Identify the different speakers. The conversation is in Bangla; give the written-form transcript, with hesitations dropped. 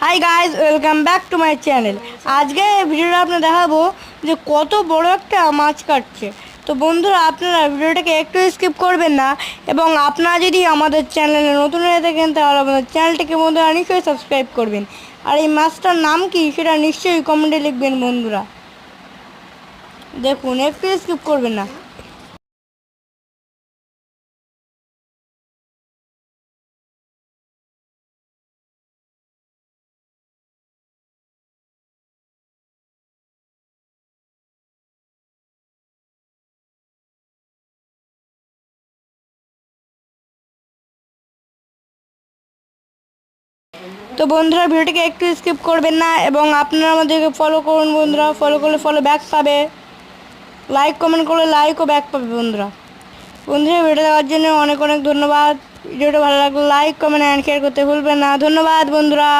Speaker 1: Hi guys, welcome back to my channel. আজকে ভিডিওটা আপনার দেখাবো যে কত বড় একটা মাছ কাটছে। তো বন্ধুরা, আপনারা ভিডিওটাকে একটু স্কিপ করবেন না, এবং আপনারা যদি আমাদের চ্যানেলে নতুন হয়ে থাকেন তাহলে আমাদের চ্যানেলটিকে বন্ধুরা নিশ্চয়ই সাবস্ক্রাইব করবেন। আর এই মাছটার নাম কি সেটা নিশ্চয়ই কমেন্টে লিখবেন বন্ধুরা। দেখুন, একটু স্কিপ করবেন না। তো বন্ধুরা, ভিডিওটিকে একটু স্কিপ করবেন না, এবং আপনারা আমাদেরকে ফলো করুন বন্ধুরা। ফলো করলে ফলো ব্যাক পাবে, লাইক কমেন্ট করলে লাইক ও ব্যাক পাবে বন্ধুরা। বন্ধুরা, ভিডিও দেওয়ার জন্য অনেক অনেক ধন্যবাদ। ভিডিওটা ভালো লাগলে লাইক কমেন্ট অ্যান্ড শেয়ার করতে ভুলবেন না। ধন্যবাদ বন্ধুরা।